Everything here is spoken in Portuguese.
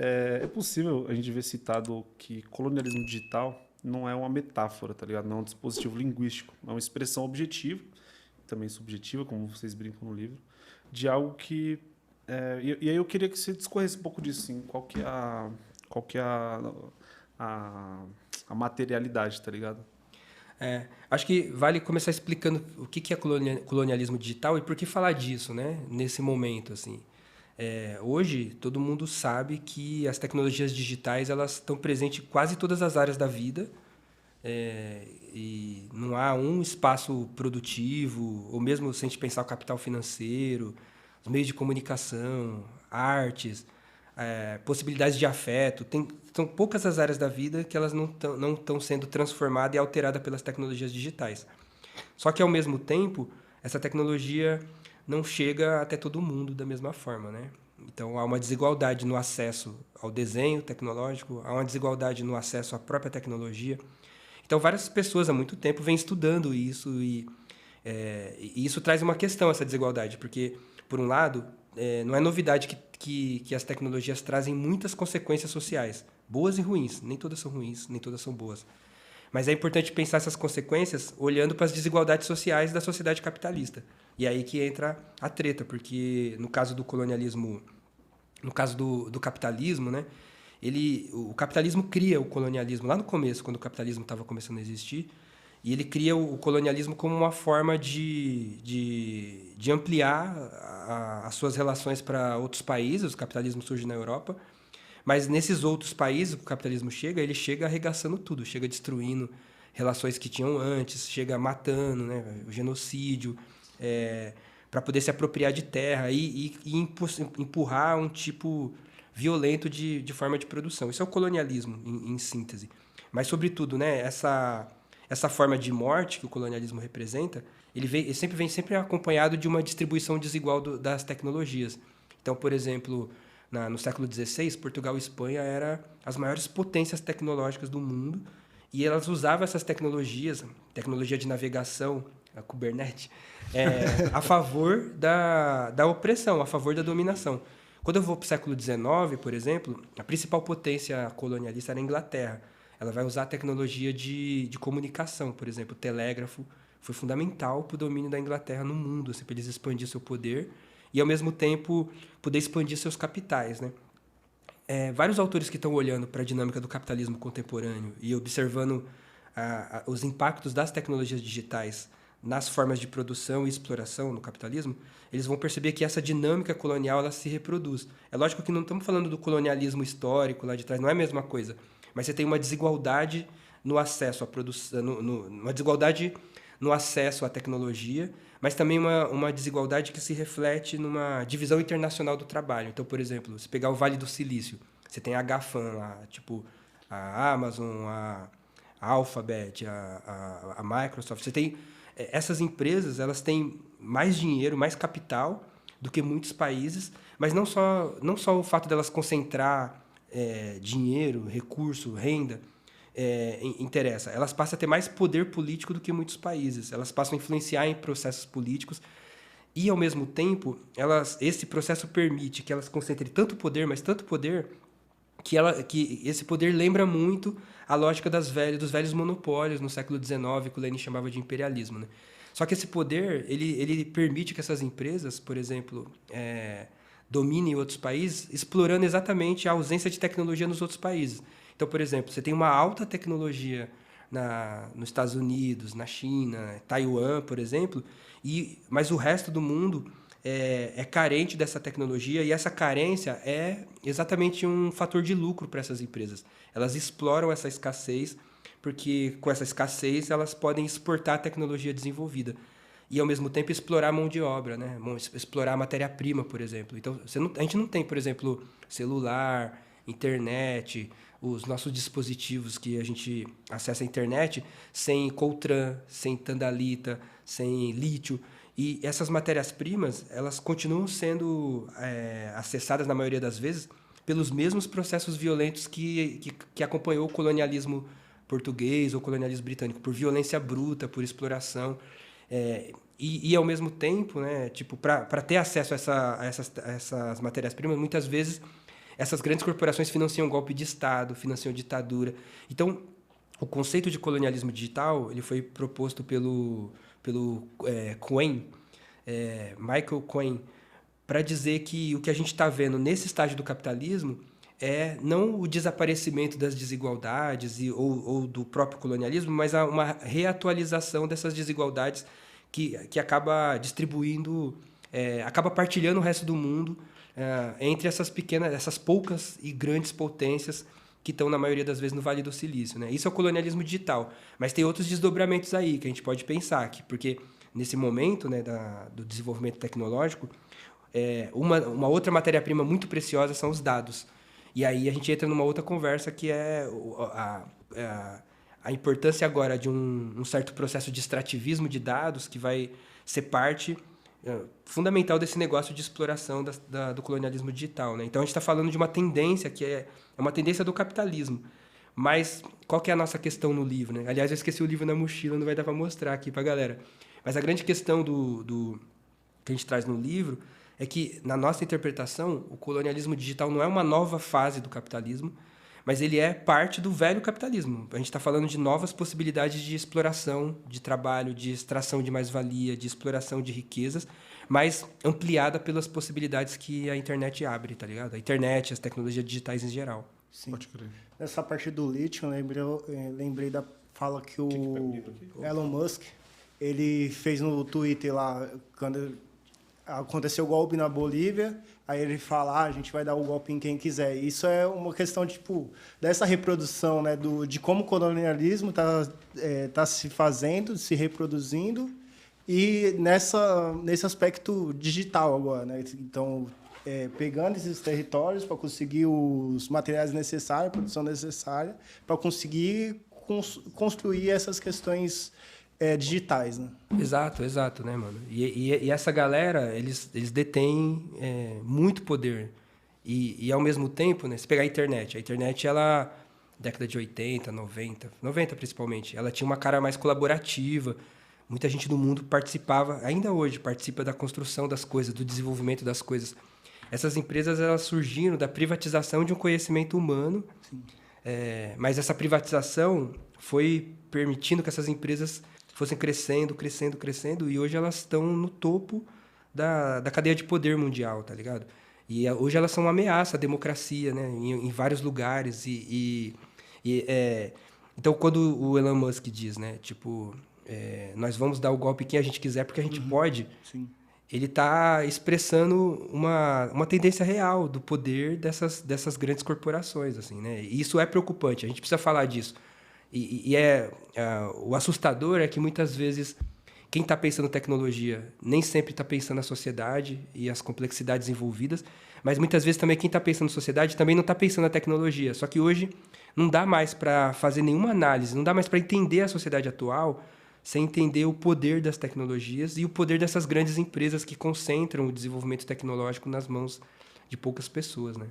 É possível a gente ver citado que colonialismo digital não é uma metáfora, tá ligado? Não é um dispositivo linguístico, é uma expressão objetiva, também subjetiva, como vocês brincam no livro, de algo que... e aí eu queria que você discorresse um pouco disso, assim, qual que é a, a materialidade, tá ligado? Acho que vale começar explicando o que é colonialismo digital e por que falar disso, né? Nesse momento, assim. Hoje, todo mundo sabe que as tecnologias digitais elas estão presentes em quase todas as áreas da vida. E não há um espaço produtivo, ou mesmo se a gente pensar o capital financeiro, os meios de comunicação, artes, possibilidades de afeto. São poucas as áreas da vida que elas não estão sendo transformadas e alteradas pelas tecnologias digitais. Só que, ao mesmo tempo, essa tecnologia não chega até todo mundo da mesma forma, né? Então, há uma desigualdade no acesso ao desenho tecnológico, há uma desigualdade no acesso à própria tecnologia. Então, várias pessoas há muito tempo vêm estudando isso e isso traz uma questão, essa desigualdade, porque, por um lado, não é novidade que as tecnologias trazem muitas consequências sociais, boas e ruins. Nem todas são ruins, nem todas são boas. Mas é importante pensar essas consequências olhando para as desigualdades sociais da sociedade capitalista. E aí que entra a treta, porque no caso do colonialismo, no caso do capitalismo, né? O capitalismo cria o colonialismo lá no começo, quando o capitalismo estava começando a existir, e ele cria o colonialismo como uma forma de ampliar as suas relações para outros países. O capitalismo surge na Europa, mas nesses outros países, o capitalismo chega, ele chega arregaçando tudo, chega destruindo relações que tinham antes, chega matando, né, o genocídio, para poder se apropriar de terra e empurrar um tipo violento de forma de produção. Isso é o colonialismo, em síntese. Mas, sobretudo, né, essa forma de morte que o colonialismo representa, ele sempre vem sempre acompanhado de uma distribuição desigual das tecnologias. Então, por exemplo, no século XVI, Portugal e Espanha eram as maiores potências tecnológicas do mundo e elas usavam essas tecnologias, tecnologia de navegação, a Kubernetes, a favor da opressão, a favor da dominação. Quando eu vou para o século XIX, por exemplo, a principal potência colonialista era a Inglaterra. Ela vai usar a tecnologia de comunicação, por exemplo, o telégrafo foi fundamental para o domínio da Inglaterra no mundo, assim, para eles expandir seu poder e, ao mesmo tempo, poder expandir seus capitais, né? Vários autores que estão olhando para a dinâmica do capitalismo contemporâneo e observando os impactos das tecnologias digitais nas formas de produção e exploração no capitalismo, eles vão perceber que essa dinâmica colonial ela se reproduz. É lógico que não estamos falando do colonialismo histórico lá de trás, não é a mesma coisa, mas você tem uma desigualdade no acesso à produção, uma desigualdade no acesso à tecnologia, mas também uma desigualdade que se reflete numa divisão internacional do trabalho. Então, por exemplo, se pegar o Vale do Silício, você tem a GAFAM lá, tipo a Amazon, a Alphabet, a Microsoft. Você tem essas empresas, elas têm mais dinheiro, mais capital do que muitos países, mas não só o fato delas concentrar dinheiro, recurso, renda, interessa. Elas passam a ter mais poder político do que muitos países. Elas passam a influenciar em processos políticos e, ao mesmo tempo, esse processo permite que elas concentrem tanto poder, mas tanto poder, que esse poder lembra muito a lógica dos velhos monopólios no século XIX, que o Lenin chamava de imperialismo, né? Só que esse poder, ele permite que essas empresas, por exemplo, dominem outros países, explorando exatamente a ausência de tecnologia nos outros países. Então, por exemplo, você tem uma alta tecnologia nos Estados Unidos, na China, Taiwan, por exemplo, mas o resto do mundo é carente dessa tecnologia e essa carência é exatamente um fator de lucro para essas empresas. Elas exploram essa escassez porque com essa escassez elas podem exportar a tecnologia desenvolvida e ao mesmo tempo explorar a mão de obra, né? Explorar a matéria-prima, por exemplo. Então, a gente não tem, por exemplo, celular, internet, os nossos dispositivos que a gente acessa a internet sem coltran, sem tandalita, sem lítio. E essas matérias-primas, elas continuam sendo acessadas, na maioria das vezes, pelos mesmos processos violentos que acompanhou o colonialismo português ou colonialismo britânico, por violência bruta, por exploração. Ao mesmo tempo, né, tipo, para ter acesso a essas matérias-primas, muitas vezes essas grandes corporações financiam golpe de Estado, financiam ditadura. Então, o conceito de colonialismo digital ele foi proposto pelo Cohen, Michael Cohen, para dizer que o que a gente está vendo nesse estágio do capitalismo é não o desaparecimento das desigualdades ou do próprio colonialismo, mas uma reatualização dessas desigualdades que acaba distribuindo, acaba partilhando o resto do mundo entre essas poucas e grandes potências que estão, na maioria das vezes, no Vale do Silício, né? Isso é o colonialismo digital. Mas tem outros desdobramentos aí que a gente pode pensar, porque nesse momento, né, do desenvolvimento tecnológico, uma outra matéria-prima muito preciosa são os dados. E aí a gente entra numa outra conversa que é a importância agora de um certo processo de extrativismo de dados que vai ser parte fundamental desse negócio de exploração do colonialismo digital, né? Então a gente está falando de uma tendência que é uma tendência do capitalismo. Mas qual que é a nossa questão no livro, né? Aliás, eu esqueci o livro na mochila, não vai dar para mostrar aqui para a galera. Mas a grande questão que a gente traz no livro é que, na nossa interpretação, o colonialismo digital não é uma nova fase do capitalismo, mas ele é parte do velho capitalismo. A gente está falando de novas possibilidades de exploração, de trabalho, de extração de mais-valia, de exploração de riquezas, mas ampliada pelas possibilidades que a internet abre, tá ligado? A internet, as tecnologias digitais em geral. Sim. Pode crer. Nessa parte do lítio, eu lembrei da fala que o Elon Musk ele fez no Twitter lá, quando aconteceu o golpe na Bolívia, aí ele fala, a gente vai dar o golpe em quem quiser. Isso é uma questão, dessa reprodução, né, de como o colonialismo tá se fazendo, se reproduzindo, e nesse aspecto digital agora, né? Então, pegando esses territórios para conseguir os materiais necessários, a produção necessária, para conseguir construir essas questões digitais, né? Exato, né, mano? E essa galera, eles detêm muito poder. E, ao mesmo tempo, né, se pegar a internet, ela, década de 80, 90 principalmente, ela tinha uma cara mais colaborativa. Muita gente do mundo participava, ainda hoje, participa da construção das coisas, do desenvolvimento das coisas. Essas empresas, elas surgiram da privatização de um conhecimento humano, mas essa privatização foi permitindo que essas empresas fossem crescendo, e hoje elas estão no topo da cadeia de poder mundial, tá ligado? E hoje elas são uma ameaça à democracia, né? Em vários lugares. Então, quando o Elon Musk diz, né? Nós vamos dar o golpe quem a gente quiser porque a gente pode. Sim. Ele está expressando uma tendência real do poder dessas grandes corporações, assim, né? E isso é preocupante, a gente precisa falar disso. O assustador é que, muitas vezes, quem está pensando tecnologia nem sempre está pensando na sociedade e as complexidades envolvidas, mas, muitas vezes, também quem está pensando na sociedade também não está pensando na tecnologia. Só que hoje não dá mais para fazer nenhuma análise, não dá mais para entender a sociedade atual sem entender o poder das tecnologias e o poder dessas grandes empresas que concentram o desenvolvimento tecnológico nas mãos de poucas pessoas, né?